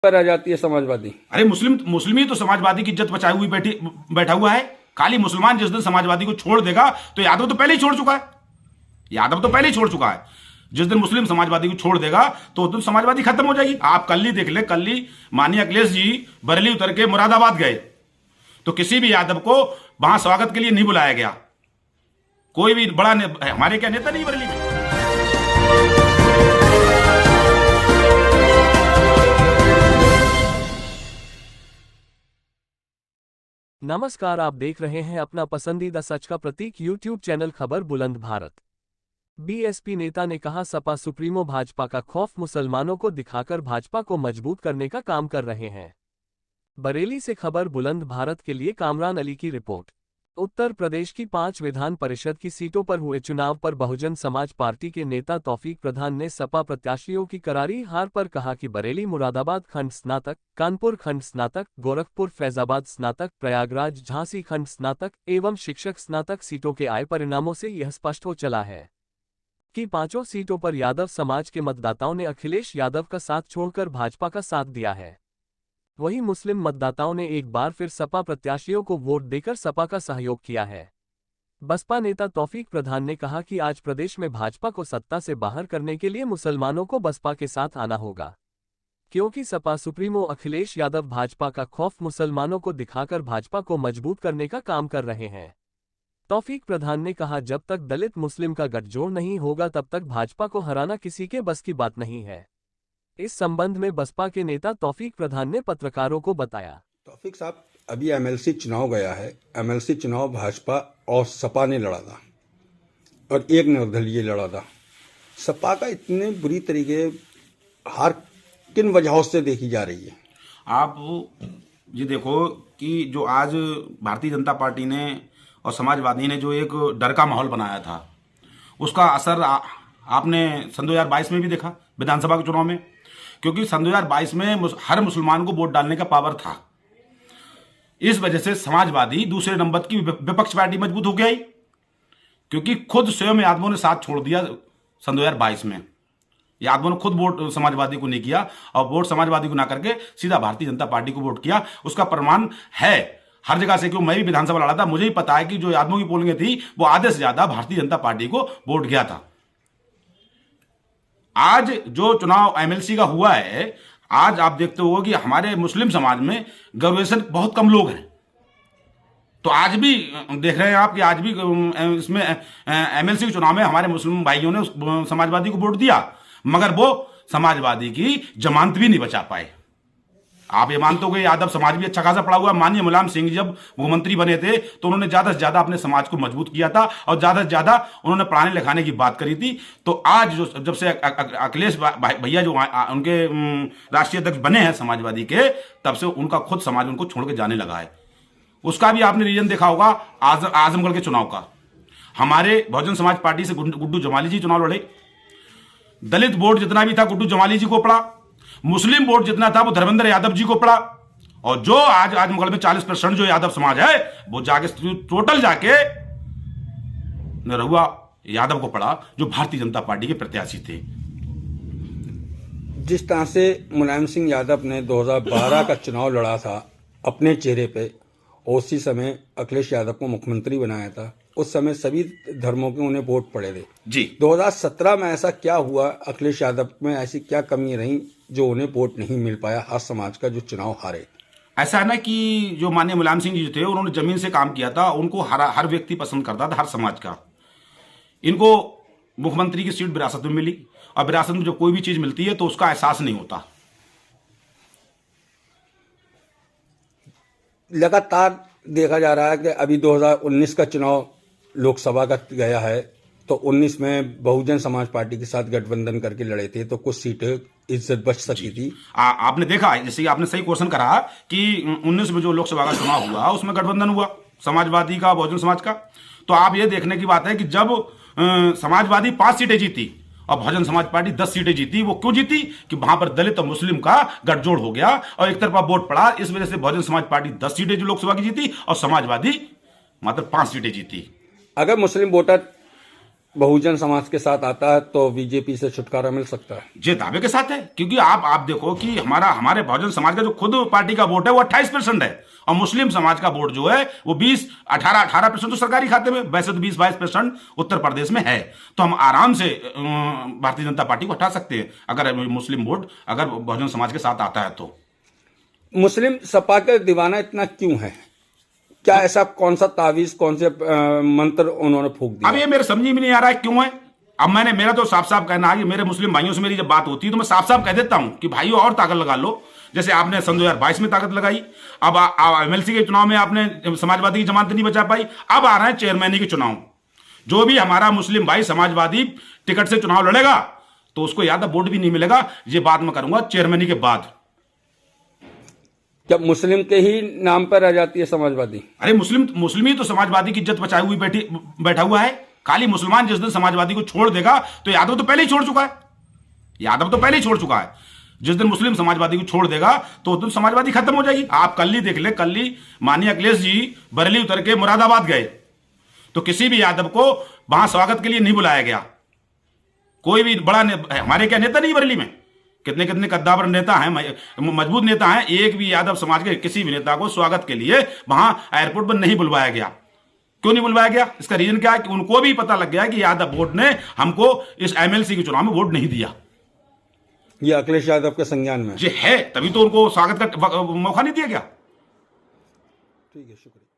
पर आ जाती है समाजवादी। अरे मुस्लिम ही तो समाजवादी की इज्जत बचाए हुई बैठा हुआ है। खाली मुसलमान जिस दिन समाजवादी को छोड़ देगा तो यादव तो पहले ही छोड़ चुका है। यादव तो पहले ही छोड़ चुका है। जिस दिन मुस्लिम समाजवादी को छोड़ देगा तो उस दिन समाजवादी खत्म हो जाएगी। आप कल ही देख ले, कल ही माननीय अखिलेश जी बरेली उतर के मुरादाबाद गए तो किसी भी यादव को वहां स्वागत के लिए नहीं बुलाया गया। कोई भी बड़ा हमारे क्या नेता नहीं बरेली में। नमस्कार, आप देख रहे हैं अपना पसंदीदा सच का प्रतीक यूट्यूब चैनल खबर बुलंद भारत। बीएसपी नेता ने कहा, सपा सुप्रीमो भाजपा का खौफ मुसलमानों को दिखाकर भाजपा को मजबूत करने का काम कर रहे हैं। बरेली से खबर बुलंद भारत के लिए कामरान अली की रिपोर्ट। उत्तर प्रदेश की 5 विधान परिषद की सीटों पर हुए चुनाव पर बहुजन समाज पार्टी के नेता तौफीक प्रधान ने सपा प्रत्याशियों की करारी हार पर कहा कि बरेली मुरादाबाद खंड स्नातक, कानपुर खंड स्नातक, गोरखपुर फैजाबाद स्नातक, प्रयागराज झांसी खंड स्नातक एवं शिक्षक स्नातक सीटों के आए परिणामों से यह स्पष्ट हो चला है कि 5 सीटों पर यादव समाज के मतदाताओं ने अखिलेश यादव का साथ छोड़कर भाजपा का साथ दिया है। वहीं मुस्लिम मतदाताओं ने एक बार फिर सपा प्रत्याशियों को वोट देकर सपा का सहयोग किया है। बसपा नेता तौफीक प्रधान ने कहा कि आज प्रदेश में भाजपा को सत्ता से बाहर करने के लिए मुसलमानों को बसपा के साथ आना होगा, क्योंकि सपा सुप्रीमो अखिलेश यादव भाजपा का खौफ मुसलमानों को दिखाकर भाजपा को मजबूत करने का काम कर रहे हैं। तौफीक प्रधान ने कहा, जब तक दलित मुस्लिम का गठजोड़ नहीं होगा तब तक भाजपा को हराना किसी के बस की बात नहीं है। इस संबंध में बसपा के नेता तौफीक प्रधान ने पत्रकारों को बताया। तौफीक साहब, अभी एमएलसी चुनाव गया है। एमएलसी चुनाव भाजपा और सपा ने लड़ा था और एक निर्दलीय लड़ा था। सपा का इतने बुरी तरीके हार किन वजहों से देखी जा रही है? आप ये देखो कि जो आज भारतीय जनता पार्टी ने और समाजवादी ने जो एक डर का माहौल बनाया था, उसका असर आपने सन 2022 में भी देखा विधानसभा के चुनाव में। क्योंकि सन 2022 में हर मुसलमान को वोट डालने का पावर था। इस वजह से समाजवादी दूसरे नंबर की विपक्ष पार्टी मजबूत हो गई, क्योंकि खुद स्वयं यादवों ने साथ छोड़ दिया। सन 2022 में यादवों ने खुद वोट समाजवादी को नहीं किया और वोट समाजवादी को ना करके सीधा भारतीय जनता पार्टी को वोट किया। उसका प्रमाण है हर जगह से। क्यों, मैं भी विधानसभा लड़ा था, मुझे ही पता है कि जो यादवों की पोलिंग थी वो आधे से ज्यादा भारतीय जनता पार्टी को वोट गया था। आज जो चुनाव एमएलसी का हुआ है, आज आप देखते हो कि हमारे मुस्लिम समाज में ग्रेजुएशन बहुत कम लोग हैं। तो आज भी देख रहे हैं आप कि आज भी इसमें एमएलसी के चुनाव में हमारे मुस्लिम भाइयों ने समाजवादी को वोट दिया, मगर वो समाजवादी की जमानत भी नहीं बचा पाए। आप ये मानते हो कि यादव समाज भी अच्छा खासा पड़ा हुआ। माननीय मुलायम सिंह जब मुख्यमंत्री बने थे तो उन्होंने ज्यादा से ज्यादा अपने समाज को मजबूत किया था और ज्यादा से ज्यादा उन्होंने पढ़ाने लिखाने की बात करी थी। तो आज जो जब से अखिलेश भैया जो उनके राष्ट्रीय अध्यक्ष बने हैं समाजवादी के, तब से उनका खुद समाज उनको छोड़ के जाने लगा है। उसका भी आपने रीजन देखा होगा आजमगढ़ के चुनाव का। हमारे बहुजन समाज पार्टी से गुड्डू जमाली जी चुनाव लड़े। दलित वोट जितना भी था गुड्डू जमाली जी को पड़ा, मुस्लिम वोट जितना था वो धर्मेंद्र यादव जी को पड़ा, और जो आज आजमगढ़ में 40% जो यादव समाज है वो जाके टोटल जाके निरहुआ यादव को पड़ा, जो भारतीय जनता पार्टी के प्रत्याशी थे। जिस तरह से मुलायम सिंह यादव ने 2012 का चुनाव लड़ा था अपने चेहरे पे, उसी समय अखिलेश यादव को मुख्यमंत्री बनाया था। उस समय सभी धर्मों के उन्हें वोट पड़े थे जी। 2017 में ऐसा क्या हुआ, अखिलेश यादव में ऐसी क्या कमी रही जो उन्हें वोट नहीं मिल पाया, हर समाज का जो चुनाव हारे? ऐसा है ना कि जो माननीय मुलायम सिंह जी थे उन्होंने जमीन से काम किया था, उनको हर व्यक्ति पसंद करता था, हर समाज का। इनको मुख्यमंत्री की सीट विरासत में मिली, और विरासत में जब कोई भी चीज मिलती है तो उसका एहसास नहीं होता। लगातार देखा जा रहा है कि अभी 2019 का चुनाव लोकसभा का गया है, तो 19 में बहुजन समाज पार्टी के साथ गठबंधन करके लड़े थे, तो कुछ सीटें इज्जत बच सकी थी। आपने देखा, जैसे आपने सही क्वेश्चन करा कि 19 में जो लोकसभा का चुनाव हुआ उसमें गठबंधन हुआ समाजवादी का, बहुजन समाज का। तो आप ये देखने की बात है कि जब समाजवादी 5 सीटें जीती और बहुजन समाज पार्टी 10 सीटें जीती, वो क्यों जीती? कि वहां पर दलित और मुस्लिम का गठजोड़ हो गया और एक तरफा वोट पड़ा। इस वजह से बहुजन समाज पार्टी 10 सीटें जो लोकसभा की जीती और समाजवादी मात्र 5 सीटें जीती। अगर मुस्लिम वोटर बहुजन समाज के साथ आता है तो बीजेपी से छुटकारा मिल सकता है? ये दावे के साथ है, क्योंकि आप देखो कि हमारे बहुजन समाज का जो खुद पार्टी का वोट है वो 28% है, और मुस्लिम समाज का वोट जो है वो 18% तो सरकारी खाते में, वैसे तो 20-22% उत्तर प्रदेश में है। तो हम आराम से भारतीय जनता पार्टी को हटा सकते हैं अगर मुस्लिम वोट अगर बहुजन समाज के साथ आता है तो। मुस्लिम सपा के दीवाना इतना क्यों है? क्या ऐसा कौन सा तावीज, कौन से मंत्र उन्होंने फूंक दिया? अब ये मेरे समझ में नहीं आ रहा है क्यों है। अब मेरा तो साफ साफ कहना है कि मेरे मुस्लिम भाइयों से मेरी जब बात होती है तो मैं साफ साफ कह देता हूं कि भाइयों और ताकत लगा लो। जैसे आपने सन 2022 में ताकत लगाई, अब एमएलसी के चुनाव में आपने समाजवादी की जमानत नहीं बचा पाई, अब आ रहे हैं चेयरमैन के चुनाव। जो भी हमारा मुस्लिम भाई समाजवादी टिकट से चुनाव लड़ेगा तो उसको याद वोट भी नहीं मिलेगा। ये बात मैं करूंगा चेयरमैन के बाद। क्या मुस्लिम के ही नाम पर रह जाती है समाजवादी? अरे मुस्लिम ही तो समाजवादी की इज्जत बचाई हुई बैठा हुआ है। खाली मुसलमान जिस दिन समाजवादी को छोड़ देगा तो यादव तो पहले ही छोड़ चुका है, यादव तो पहले ही छोड़ चुका है। जिस दिन मुस्लिम समाजवादी को छोड़ देगा तो उस दिन समाजवादी खत्म हो जाएगी। आप कल ही देख ले, कल ही माननीय अखिलेश जी बरेली उतर के मुरादाबाद गए तो किसी भी यादव को वहां स्वागत के लिए नहीं बुलाया गया। कोई भी बड़ा हमारे क्या नेता नहीं बरेली में, कितने कितने कद्दावर नेता हैं, मजबूत नेता हैं, एक भी यादव समाज के किसी भी नेता को स्वागत के लिए वहां एयरपोर्ट पर नहीं बुलवाया गया। क्यों नहीं बुलवाया गया? इसका रीजन क्या है कि उनको भी पता लग गया कि यादव वोट ने हमको इस एमएलसी के चुनाव में वोट नहीं दिया। ये अखिलेश यादव के संज्ञान में ये है, तभी तो उनको स्वागत का मौका नहीं दिया गया। ठीक है, शुक्रिया।